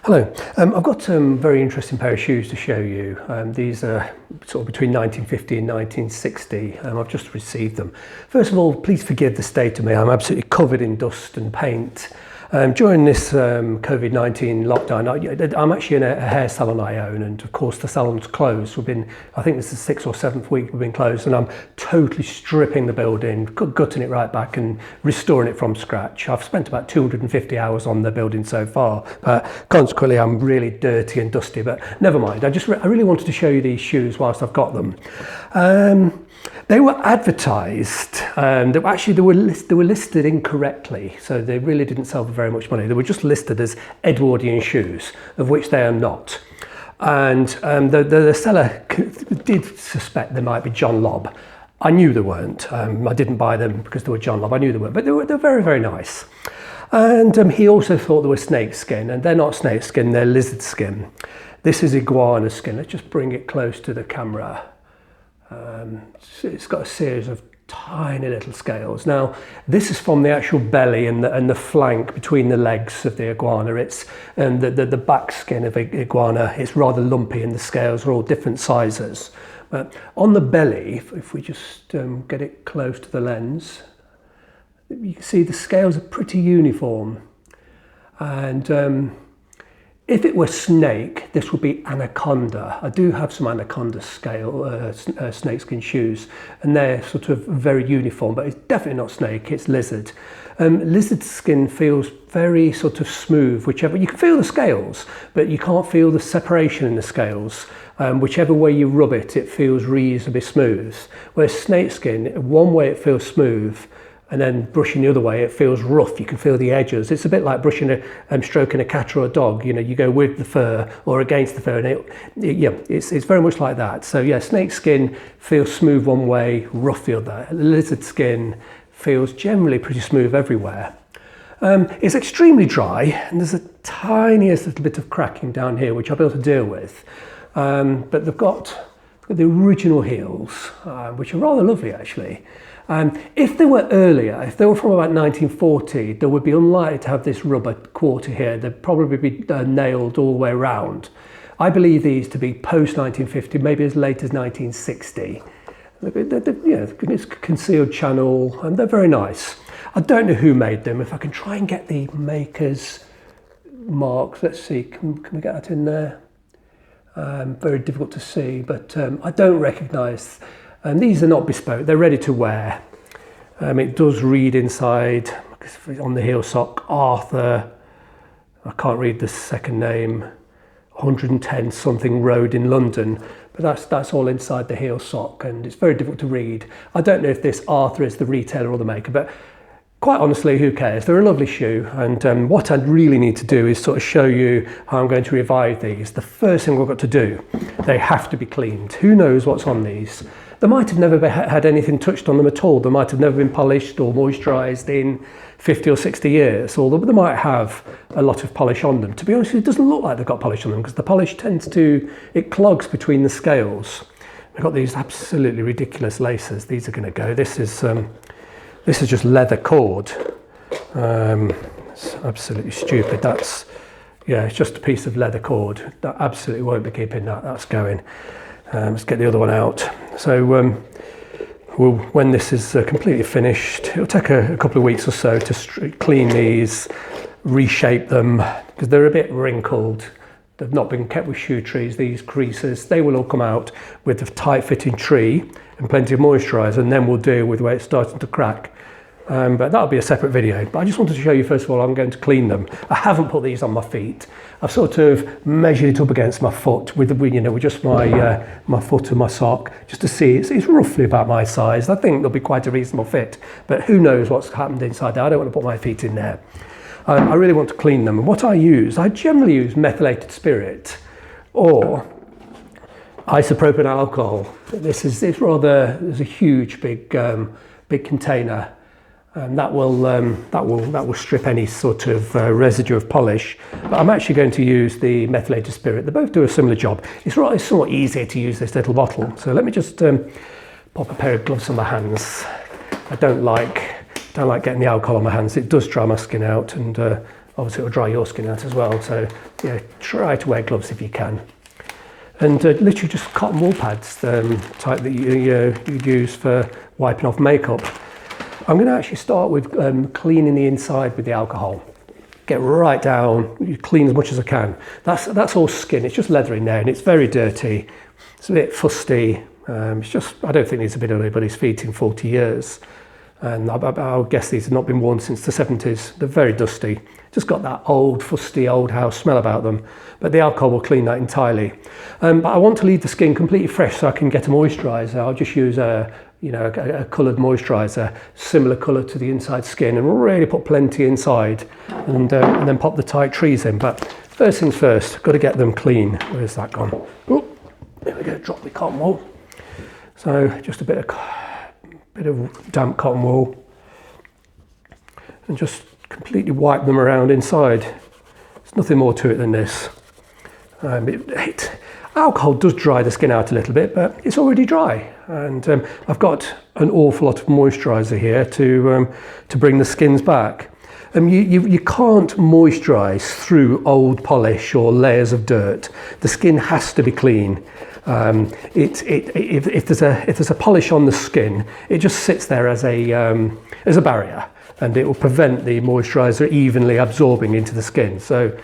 Hello, I've got a very interesting pair of shoes to show you. These are sort of between 1950 and 1960. I've just received them. First of all, please forgive the state of me. I'm absolutely covered in dust and paint. During this COVID-19 lockdown, I'm actually in a hair salon I own, and of course the salon's closed. I think this is the 6th or 7th week we've been closed, and I'm totally stripping the building, gutting it right back and restoring it from scratch. I've spent about 250 hours on the building so far, but consequently I'm really dirty and dusty, but never mind. I really wanted to show you these shoes whilst I've got them. They were advertised, they were listed incorrectly, so they really didn't sell for very much money. They were just listed as Edwardian shoes, of which they are not. And the seller did suspect they might be John Lobb. I knew they weren't. I didn't buy them because they were John Lobb. I knew they weren't, but they're very, very nice. And he also thought they were snake skin, and they're not snake skin, they're lizard skin. This is iguana skin. Let's just bring it close to the camera. It's got a series of tiny little scales. Now, this is from the actual belly and the flank between the legs of the iguana. It's the back skin of the iguana. It's rather lumpy, and the scales are all different sizes. But on the belly, if we just get it close to the lens, you can see the scales are pretty uniform. And if it were snake, this would be anaconda. I do have some anaconda scale snakeskin shoes, and they're sort of very uniform, but it's definitely not snake, it's lizard. Lizard skin feels very sort of smooth, whichever, you can feel the scales, but you can't feel the separation in the scales. Whichever way you rub it, it feels reasonably smooth. Whereas snakeskin, one way it feels smooth, and then brushing the other way, it feels rough. You can feel the edges. It's a bit like brushing stroking a cat or a dog. You know, you go with the fur or against the fur, and it's very much like that. So yeah, snake skin feels smooth one way, rough the other. Lizard skin feels generally pretty smooth everywhere. It's extremely dry, and there's a tiniest little bit of cracking down here, which I'll be able to deal with. But they've got the original heels, which are rather lovely actually. If they were earlier, if they were from about 1940, they would be unlikely to have this rubber quarter here. They'd probably be nailed all the way around. I believe these to be post 1950, maybe as late as 1960. It's concealed channel, and they're very nice. I don't know who made them. If I can try and get the maker's marks, let's see, can we get that in there? Very difficult to see, but I don't recognise. And these are not bespoke, they're ready to wear. It does read inside, on the heel sock, Arthur, I can't read the second name, 110 something road in London, but that's all inside the heel sock, and it's very difficult to read. I don't know if this Arthur is the retailer or the maker, but quite honestly, who cares? They're a lovely shoe, and what I really need to do is sort of show you how I'm going to revive these. The first thing we've got to do, they have to be cleaned. Who knows what's on these? They might have never had anything touched on them at all. They might have never been polished or moisturised in 50 or 60 years, although they might have a lot of polish on them. To be honest, it doesn't look like they've got polish on them because the polish it clogs between the scales. We've got these absolutely ridiculous laces. These are going to go. This is just leather cord. It's absolutely stupid. It's just a piece of leather cord. That absolutely won't be keeping that. That's going. Let's get the other one out. So when this is completely finished, it'll take a couple of weeks or so to clean these, reshape them, because they're a bit wrinkled. They've not been kept with shoe trees, these creases. They will all come out with a tight fitting tree and plenty of moisturiser, and then we'll deal with where it's starting to crack. But that'll be a separate video. But I just wanted to show you, first of all, I'm going to clean them. I haven't put these on my feet. I've sort of measured it up against my foot with just my foot and my sock, just to see. It's roughly about my size. I think they'll be quite a reasonable fit. But who knows what's happened inside there? I don't want to put my feet in there. I really want to clean them. And what I generally use methylated spirit or isopropyl alcohol. There's a huge big container. That will strip any sort of residue of polish. But I'm actually going to use the methylated spirit. They both do a similar job. It's somewhat easier to use this little bottle. So let me just pop a pair of gloves on my hands. I don't like getting the alcohol on my hands. It does dry my skin out, and obviously it'll dry your skin out as well. So yeah, try to wear gloves if you can. And literally just cotton wool pads, type that you'd use for wiping off makeup. I'm going to actually start with cleaning the inside with the alcohol. Get right down, you clean as much as I can. That's all skin, it's just leather in there and it's very dirty. It's a bit fusty. It's just, I don't think these have been on anybody's feet in 40 years. And I'll guess these have not been worn since the 70s. They're very dusty. Just got that old, fusty, old house smell about them. But the alcohol will clean that entirely. But I want to leave the skin completely fresh so I can get a moisturiser. I'll just use a coloured moisturiser, similar colour to the inside skin, and really put plenty inside, and then pop the tight trees in. But first things first, got to get them clean. Where's that gone? Oh, there we go, drop the cotton wool. So just a bit of damp cotton wool, and just completely wipe them around inside. There's nothing more to it than this. Alcohol does dry the skin out a little bit, but it's already dry, and I've got an awful lot of moisturiser here to bring the skins back. You can't moisturise through old polish or layers of dirt. The skin has to be clean. If there's a polish on the skin, it just sits there as a barrier, and it will prevent the moisturiser evenly absorbing into the skin. So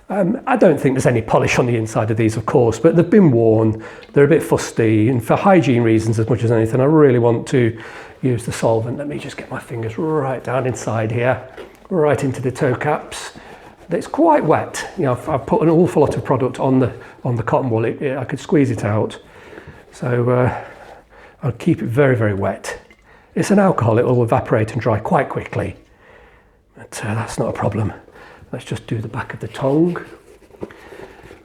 I don't think there's any polish on the inside of these, of course, but they've been worn, they're a bit fusty, and for hygiene reasons as much as anything, I really want to use the solvent. Let me just get my fingers right down inside here, right into the toe caps. It's quite wet. You know, I've put an awful lot of product on the cotton wool. I could squeeze it out. So I'll keep it very, very wet. It's an alcohol, it will evaporate and dry quite quickly, but that's not a problem. Let's just do the back of the tongue.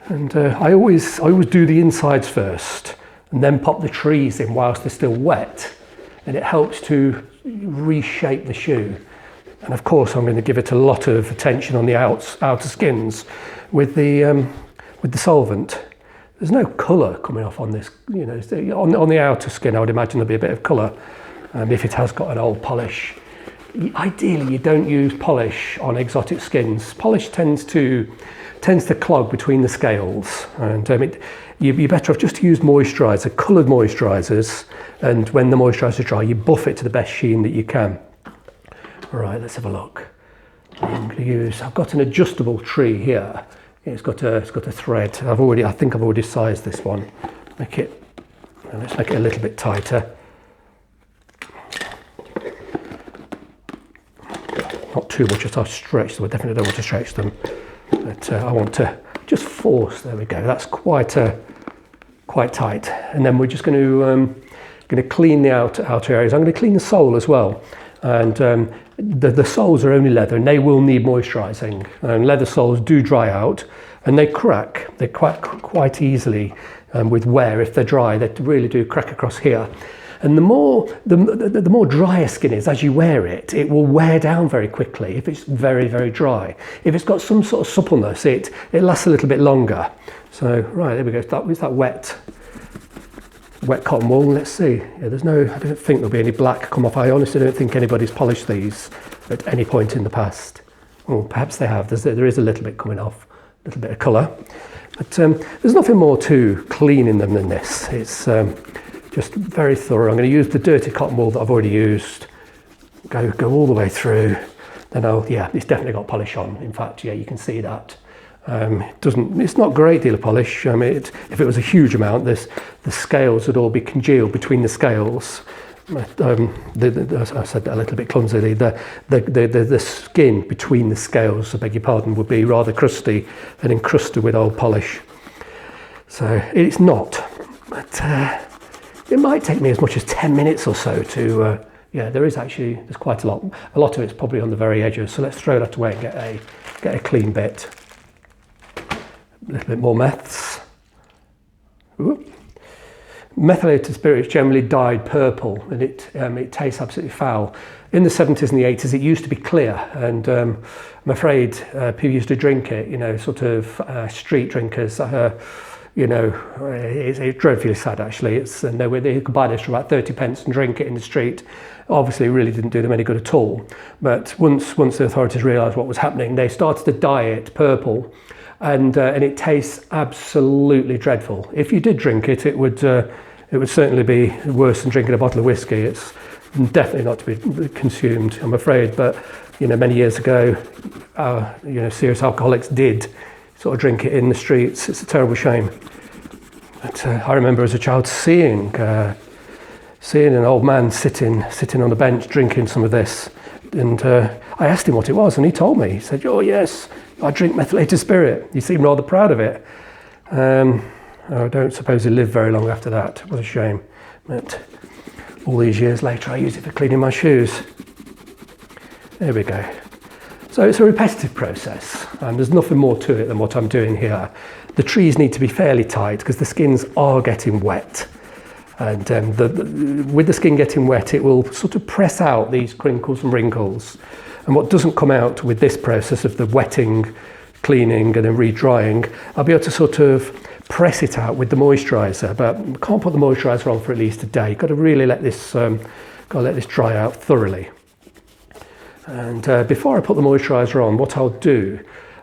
And I always do the insides first and then pop the trees in whilst they're still wet, and it helps to reshape the shoe. And of course I'm going to give it a lot of attention on the outer skins with the solvent. There's no colour coming off on this, you know, on the outer skin I would imagine there'll be a bit of colour, if it has got an old polish. Ideally, you don't use polish on exotic skins. Polish tends to clog between the scales, and you're better off just to use moisturiser, coloured moisturisers, and when the moisturiser is dry, you buff it to the best sheen that you can. All right, let's have a look. I've got an adjustable tree here. It's got a thread. I think I've already sized this one. Let's make it a little bit tighter. Not too much as I've stretched them. I definitely don't want to stretch them, but I want to just force. There we go. That's quite tight. And then we're just going to clean the outer areas. I'm going to clean the sole as well. And the soles are only leather, and they will need moisturising. And leather soles do dry out, and they crack. They crack quite easily with wear. If they're dry, they really do crack across here. And the more dry a skin is, as you wear it, it will wear down very quickly if it's very, very dry. If it's got some sort of suppleness, it lasts a little bit longer. So, right, there we go. That wet cotton wool. Let's see. Yeah, I don't think there'll be any black come off. I honestly don't think anybody's polished these at any point in the past. Oh, perhaps they have. There is a little bit coming off, a little bit of colour. But there's nothing more to cleaning them than this. It's just very thorough. I'm going to use the dirty cotton wool that I've already used. Go all the way through. Then it's definitely got polish on. In fact, yeah, you can see that. It's not a great deal of polish. I mean, if it was a huge amount, the scales would all be congealed between the scales. I said that a little bit clumsily. The skin between the scales, I beg your pardon, would be rather crusty and encrusted with old polish. So it's not, but it might take me as much as 10 minutes or so to. There's quite a lot. A lot of it's probably on the very edges. So let's throw that away and get a clean bit. A little bit more meths. Ooh. Methylated spirit is generally dyed purple, and it tastes absolutely foul. In the 70s and the 80s, it used to be clear, and I'm afraid people used to drink it. You know, sort of street drinkers. you know, it's dreadfully sad actually. It's and they could buy this for about 30 pence and drink it in the street. Obviously, it really didn't do them any good at all. But once the authorities realised what was happening, they started to dye it purple, and it tastes absolutely dreadful. If you did drink it, it would certainly be worse than drinking a bottle of whiskey. It's definitely not to be consumed, I'm afraid. But you know, many years ago, you know, serious alcoholics did sort of drink it in the streets. It's a terrible shame. But I remember as a child seeing an old man sitting on the bench drinking some of this, and I asked him what it was, and he told me. He said, "Oh yes, I drink methylated spirit." He seemed rather proud of it. I don't suppose he lived very long after that. What a shame. But all these years later, I use it for cleaning my shoes. There we go. So it's a repetitive process, and there's nothing more to it than what I'm doing here. The trees need to be fairly tight because the skins are getting wet. And with the skin getting wet, it will sort of press out these crinkles and wrinkles. And what doesn't come out with this process of the wetting, cleaning and then re-drying, I'll be able to sort of press it out with the moisturiser, but can't put the moisturiser on for at least a day. Got to really let this dry out thoroughly. And before I put the moisturiser on, what I'll do,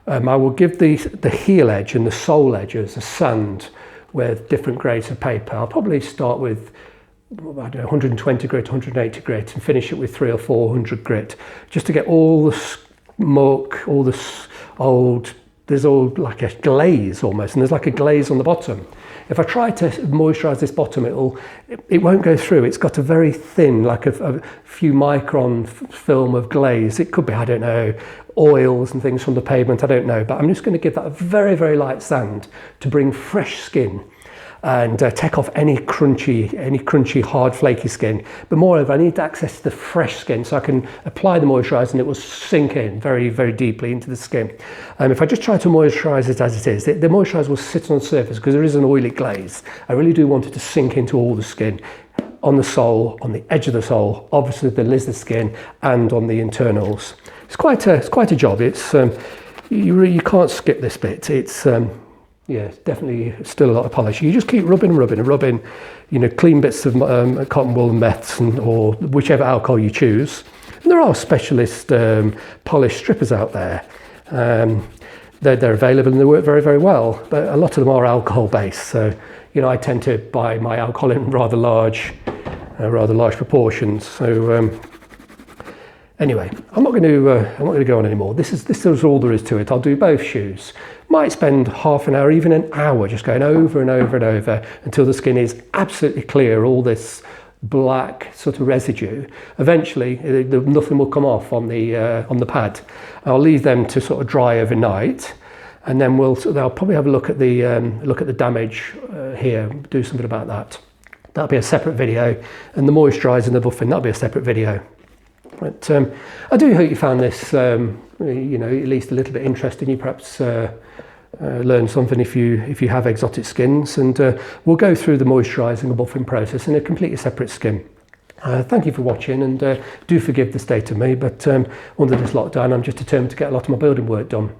I will give the heel edge and the sole edges a sand with different grades of paper. I'll probably start with, I don't know, 120 grit, 180 grit, and finish it with 300 or 400 grit, just to get all the muck, all this there's all like a glaze almost, and there's like a glaze on the bottom. If I try to moisturise this bottom, it won't go through. It's got a very thin, like a few micron film of glaze. It could be, I don't know, oils and things from the pavement, I don't know, but I'm just going to give that a very, very light sand to bring fresh skin and take off any crunchy, hard, flaky skin. But moreover, I need access to the fresh skin so I can apply the moisturiser and it will sink in very, very deeply into the skin. If I just try to moisturise it as it is, the moisturiser will sit on the surface because there is an oily glaze. I really do want it to sink into all the skin, on the sole, on the edge of the sole, obviously the lizard skin, and on the internals. It's quite a job. It's you can't skip this bit. It's yeah, definitely still a lot of polish. You just keep rubbing, you know, clean bits of cotton wool and meths or whichever alcohol you choose. And there are specialist polish strippers out there. They're available and they work very, very well, but a lot of them are alcohol based. So, you know, I tend to buy my alcohol in rather large proportions. So anyway, I'm not going to go on anymore. This is all there is to it. I'll do both shoes. Might spend half an hour, even an hour, just going over and over and over until the skin is absolutely clear, all this black sort of residue. Eventually, nothing will come off on the pad. I'll leave them to sort of dry overnight, and then they'll probably have a look at the damage here, do something about that. That'll be a separate video, and the moisturising the buffing, that'll be a separate video. But I do hope you found this, you know, at least a little bit interesting. You perhaps learn something if you have exotic skins, and we'll go through the moisturising and buffing process in a completely separate skin. Thank you for watching, and do forgive the state of me, but under this lockdown I'm just determined to get a lot of my building work done.